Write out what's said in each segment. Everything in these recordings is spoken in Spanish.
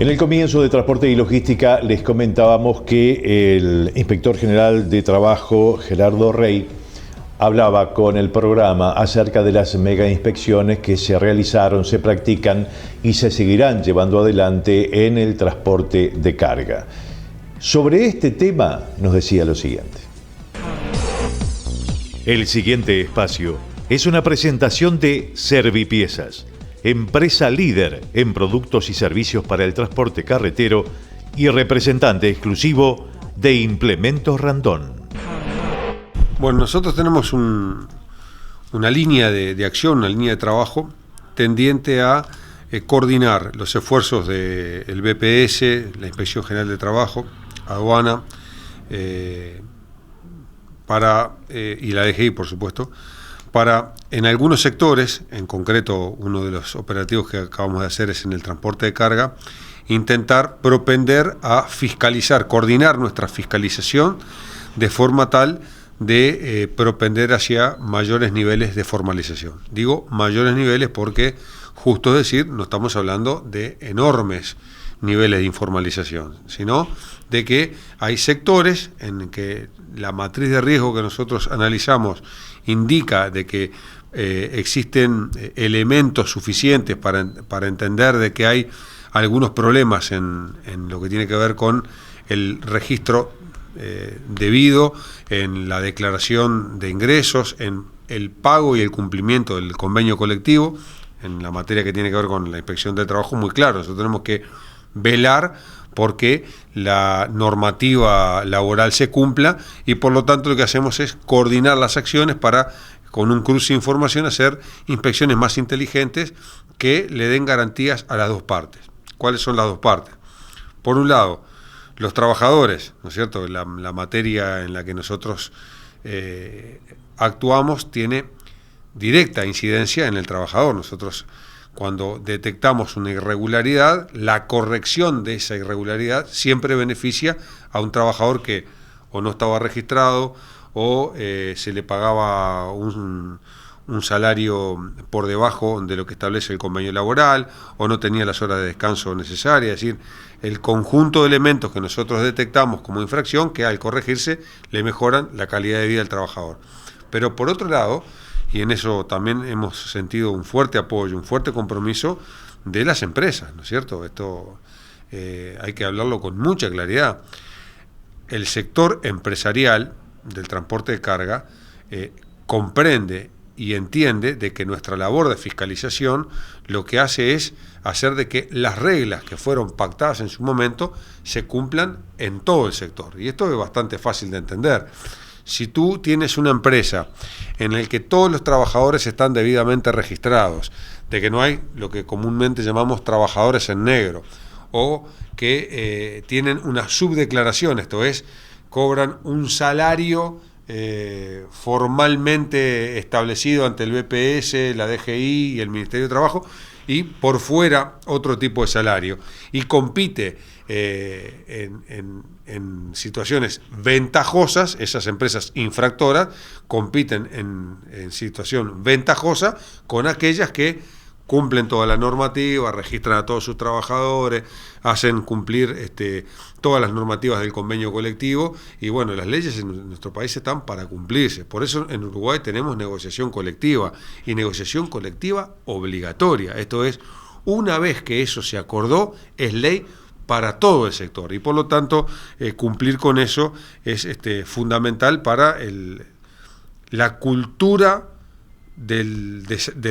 En el comienzo de Transporte y Logística les comentábamos que el inspector general de Trabajo, Gerardo Rey, hablaba con el programa acerca de las mega inspecciones que se realizaron, se practican y se seguirán llevando adelante en el transporte de carga. Sobre este tema nos decía lo siguiente. El siguiente espacio es una presentación de Servipiezas, empresa líder en productos y servicios para el transporte carretero y representante exclusivo de Implementos Randón. Bueno, nosotros tenemos una línea de acción, una línea de trabajo tendiente a coordinar los esfuerzos del BPS, la Inspección General de Trabajo, Aduana, y la DGI, por supuesto, para en algunos sectores, en concreto uno de los operativos que acabamos de hacer es en el transporte de carga, intentar propender a fiscalizar, coordinar nuestra fiscalización de forma tal de propender hacia mayores niveles de formalización. Digo mayores niveles porque, justo es decir, no estamos hablando de enormes niveles de informalización, sino de que hay sectores en que la matriz de riesgo que nosotros analizamos indica de que existen elementos suficientes para entender de que hay algunos problemas en lo que tiene que ver con el registro debido, en la declaración de ingresos, en el pago y el cumplimiento del convenio colectivo, en la materia que tiene que ver con la inspección de trabajo, muy claro. Nosotros tenemos que velar porque la normativa laboral se cumpla y por lo tanto lo que hacemos es coordinar las acciones para, con un cruce de información, hacer inspecciones más inteligentes que le den garantías a las dos partes. ¿Cuáles son las dos partes? Por un lado, los trabajadores, ¿no es cierto? La materia en la que nosotros actuamos tiene directa incidencia en el trabajador. Nosotros, cuando detectamos una irregularidad, la corrección de esa irregularidad siempre beneficia a un trabajador que o no estaba registrado o se le pagaba un salario por debajo de lo que establece el convenio laboral o no tenía las horas de descanso necesarias. Es decir, el conjunto de elementos que nosotros detectamos como infracción que al corregirse le mejoran la calidad de vida del trabajador. Pero por otro lado, y en eso también hemos sentido un fuerte apoyo, un fuerte compromiso de las empresas, ¿no es cierto? Esto hay que hablarlo con mucha claridad. El sector empresarial del transporte de carga comprende y entiende de que nuestra labor de fiscalización lo que hace es hacer de que las reglas que fueron pactadas en su momento se cumplan en todo el sector. Y esto es bastante fácil de entender. Si tú tienes una empresa en la que todos los trabajadores están debidamente registrados, de que no hay lo que comúnmente llamamos trabajadores en negro, o que tienen una subdeclaración, esto es, cobran un salario formalmente establecido ante el BPS, la DGI y el Ministerio de Trabajo, y por fuera otro tipo de salario, y compite en situaciones ventajosas, esas empresas infractoras compiten en situación ventajosa con aquellas que cumplen toda la normativa, registran a todos sus trabajadores, hacen cumplir todas las normativas del convenio colectivo y bueno, las leyes en nuestro país están para cumplirse. Por eso en Uruguay tenemos negociación colectiva y negociación colectiva obligatoria. Esto es, una vez que eso se acordó, es ley para todo el sector y por lo tanto cumplir con eso es fundamental para la cultura del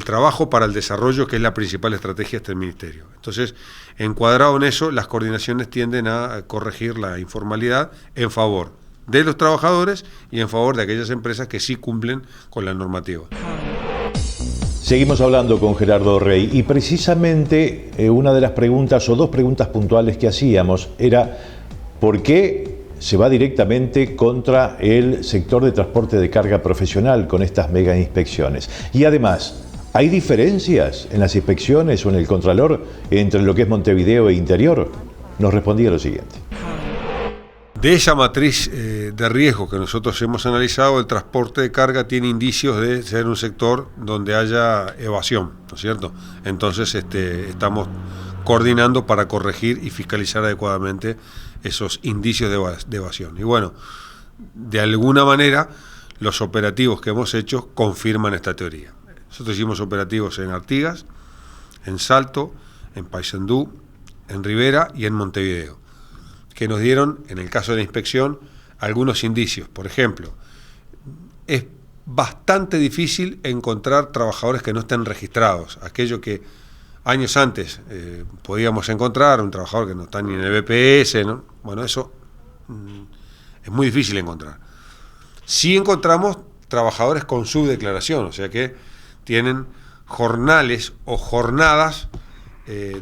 trabajo para el desarrollo, que es la principal estrategia de este ministerio. Entonces, encuadrado en eso, las coordinaciones tienden a corregir la informalidad en favor de los trabajadores y en favor de aquellas empresas que sí cumplen con la normativa. Seguimos hablando con Gerardo Rey y precisamente una de las preguntas o dos preguntas puntuales que hacíamos era ¿por qué se va directamente contra el sector de transporte de carga profesional con estas mega inspecciones? Y además, ¿hay diferencias en las inspecciones o en el Contralor entre lo que es Montevideo e Interior? Nos respondía lo siguiente. De esa matriz de riesgo que nosotros hemos analizado, el transporte de carga tiene indicios de ser un sector donde haya evasión, ¿no es cierto? Entonces estamos coordinando para corregir y fiscalizar adecuadamente esos indicios de evasión. Y bueno, de alguna manera los operativos que hemos hecho confirman esta teoría. Nosotros hicimos operativos en Artigas, en Salto, en Paysandú, en Rivera y en Montevideo, que nos dieron, en el caso de la inspección, algunos indicios. Por ejemplo, es bastante difícil encontrar trabajadores que no estén registrados. Aquello que años antes podíamos encontrar, un trabajador que no está ni en el BPS, ¿no? Bueno, eso es muy difícil encontrar. Sí encontramos trabajadores con subdeclaración, o sea que tienen jornales o jornadas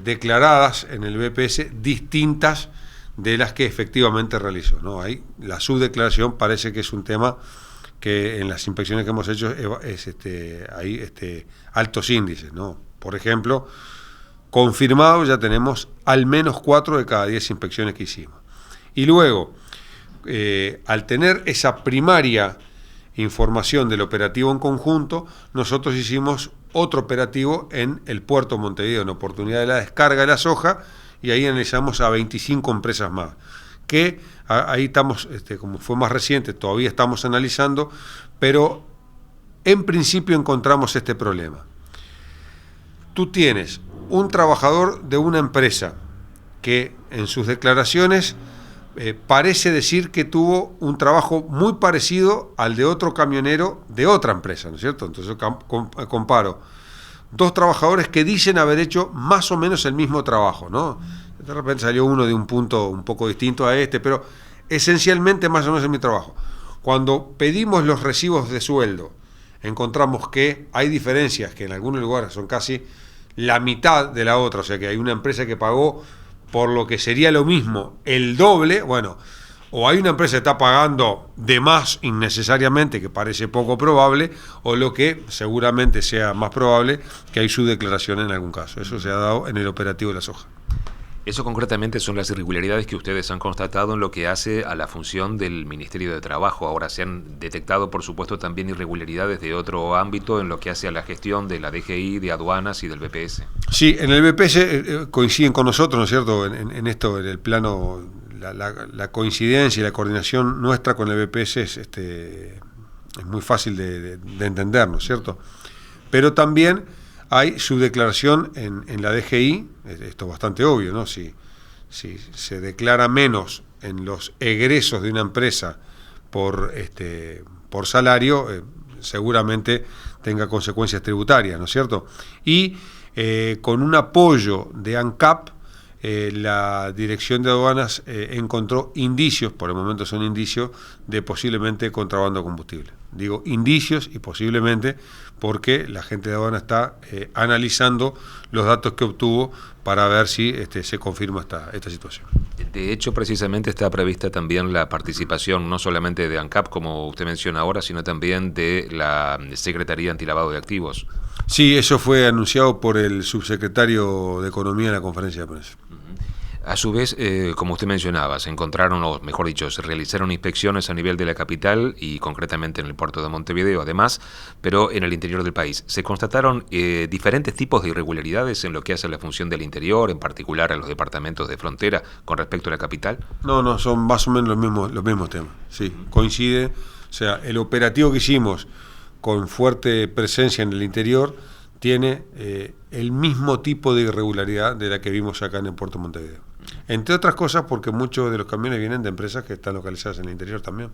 declaradas en el BPS distintas de las que efectivamente realizó, ¿no? Ahí la subdeclaración parece que es un tema que en las inspecciones que hemos hecho hay altos índices, ¿no? Por ejemplo, confirmado ya tenemos al menos 4 de cada 10 inspecciones que hicimos. Y luego, al tener esa primaria información del operativo en conjunto, nosotros hicimos otro operativo en el puerto de Montevideo, en oportunidad de la descarga de la soja, y ahí analizamos a 25 empresas más, que ahí estamos, como fue más reciente, todavía estamos analizando, pero en principio encontramos este problema. Tú tienes un trabajador de una empresa que en sus declaraciones parece decir que tuvo un trabajo muy parecido al de otro camionero de otra empresa, ¿no es cierto? Entonces comparo dos trabajadores que dicen haber hecho más o menos el mismo trabajo, ¿no? De repente salió uno de un punto un poco distinto a este, pero esencialmente más o menos el mismo trabajo. Cuando pedimos los recibos de sueldo, encontramos que hay diferencias que en algunos lugares son casi la mitad de la otra, o sea que hay una empresa que pagó por lo que sería lo mismo el doble, bueno, o hay una empresa que está pagando de más innecesariamente, que parece poco probable, o lo que seguramente sea más probable, que hay subdeclaración en algún caso. Eso se ha dado en el operativo de la soja. Eso concretamente son las irregularidades que ustedes han constatado en lo que hace a la función del Ministerio de Trabajo. Ahora se han detectado, por supuesto, también irregularidades de otro ámbito en lo que hace a la gestión de la DGI, de aduanas y del BPS. Sí, en el BPS coinciden con nosotros, ¿no es cierto?, en esto, en el plano, la coincidencia y la coordinación nuestra con el BPS es muy fácil de entender, ¿no es cierto? Pero también hay subdeclaración en la DGI, esto es bastante obvio, ¿no? Si se declara menos en los egresos de una empresa por salario, seguramente tenga consecuencias tributarias, ¿no es cierto? Y con un apoyo de ANCAP, la Dirección de Aduanas encontró indicios, por el momento son indicios, de posiblemente contrabando de combustible. Digo indicios y posiblemente porque la gente de aduana está analizando los datos que obtuvo para ver si se confirma esta situación. De hecho, precisamente está prevista también la participación no solamente de ANCAP, como usted menciona ahora, sino también de la Secretaría Antilavado de Activos. Sí, eso fue anunciado por el subsecretario de Economía en la conferencia de prensa. A su vez, como usted mencionaba, se encontraron, o mejor dicho, se realizaron inspecciones a nivel de la capital y concretamente en el puerto de Montevideo, además, pero en el interior del país. ¿Se constataron diferentes tipos de irregularidades en lo que hace a la función del interior, en particular a los departamentos de frontera, con respecto a la capital? No, son más o menos los mismos temas. Sí, coincide. O sea, el operativo que hicimos con fuerte presencia en el interior tiene el mismo tipo de irregularidad de la que vimos acá en el puerto de Montevideo. Entre otras cosas porque muchos de los camiones vienen de empresas que están localizadas en el interior también.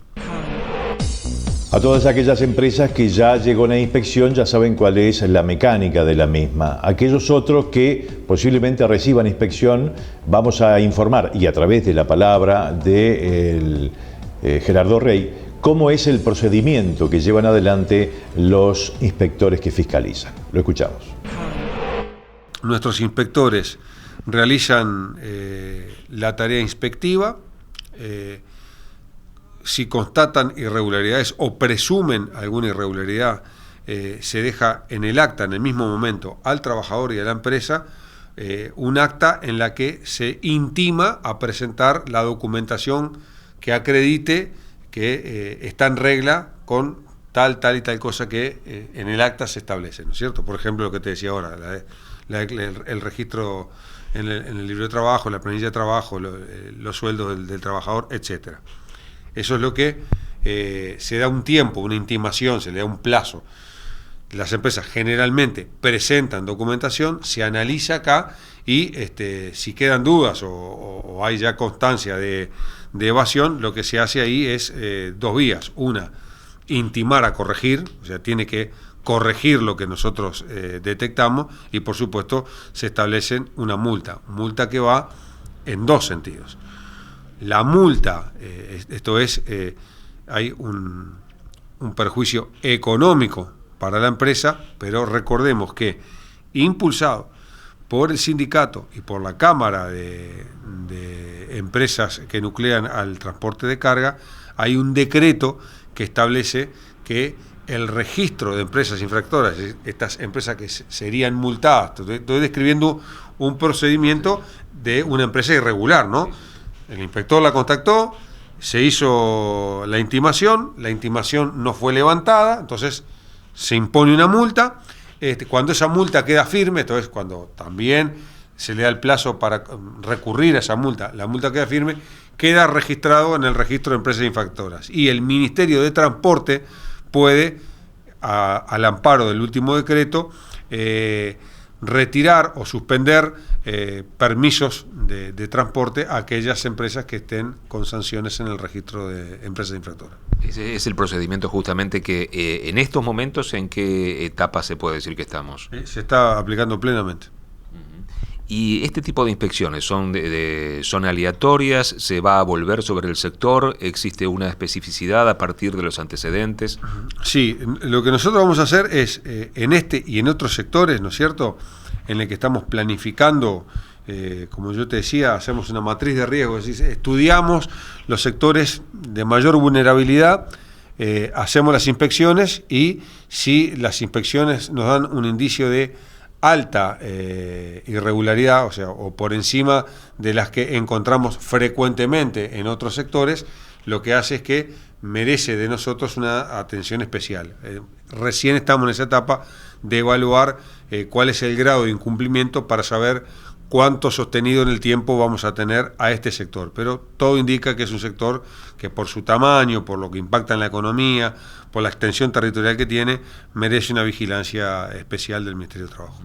A todas aquellas empresas que ya llegó la inspección ya saben cuál es la mecánica de la misma. Aquellos otros que posiblemente reciban inspección, vamos a informar, y a través de la palabra de Gerardo Rey, cómo es el procedimiento que llevan adelante los inspectores que fiscalizan. Lo escuchamos. Nuestros inspectores realizan la tarea inspectiva, si constatan irregularidades o presumen alguna irregularidad, se deja en el acta, en el mismo momento, al trabajador y a la empresa, un acta en la que se intima a presentar la documentación que acredite que está en regla con tal y tal cosa que en el acta se establece, ¿no es cierto? Por ejemplo, lo que te decía ahora, el registro en el libro de trabajo, la planilla de trabajo, los sueldos del trabajador, etcétera. Eso es lo que se da un tiempo, una intimación, se le da un plazo. Las empresas generalmente presentan documentación, se analiza acá y si quedan dudas o hay ya constancia de evasión, lo que se hace ahí es dos vías. Una, intimar a corregir, o sea, tiene que corregir lo que nosotros detectamos, y por supuesto se establecen una multa que va en dos sentidos. La multa, esto es, hay un perjuicio económico para la empresa, pero recordemos que, impulsado por el sindicato y por la Cámara de Empresas que nuclean al transporte de carga, hay un decreto que establece que el registro de empresas infractoras, estas empresas que serían multadas, estoy describiendo un procedimiento de una empresa irregular, ¿no? El inspector la contactó, se hizo la intimación no fue levantada, entonces se impone una multa. Cuando esa multa queda firme, entonces cuando también se le da el plazo para recurrir a esa multa, la multa queda firme, queda registrado en el registro de empresas infractoras. Y el Ministerio de Transporte puede, al amparo del último decreto, retirar o suspender permisos de transporte a aquellas empresas que estén con sanciones en el registro de empresas infractoras. Ese es el procedimiento justamente que en estos momentos, ¿en qué etapa se puede decir que estamos? Se está aplicando plenamente. ¿Y este tipo de inspecciones son aleatorias? ¿Se va a volver sobre el sector? ¿Existe una especificidad a partir de los antecedentes? Sí, lo que nosotros vamos a hacer es, en este y en otros sectores, ¿no es cierto?, en el que estamos planificando, como yo te decía, hacemos una matriz de riesgo, es decir, estudiamos los sectores de mayor vulnerabilidad, hacemos las inspecciones, y si las inspecciones nos dan un indicio de alta irregularidad, o sea, o por encima de las que encontramos frecuentemente en otros sectores, lo que hace es que merece de nosotros una atención especial. Recién estamos en esa etapa de evaluar cuál es el grado de incumplimiento para saber cuánto sostenido en el tiempo vamos a tener a este sector. Pero todo indica que es un sector que, por su tamaño, por lo que impacta en la economía, por la extensión territorial que tiene, merece una vigilancia especial del Ministerio de Trabajo.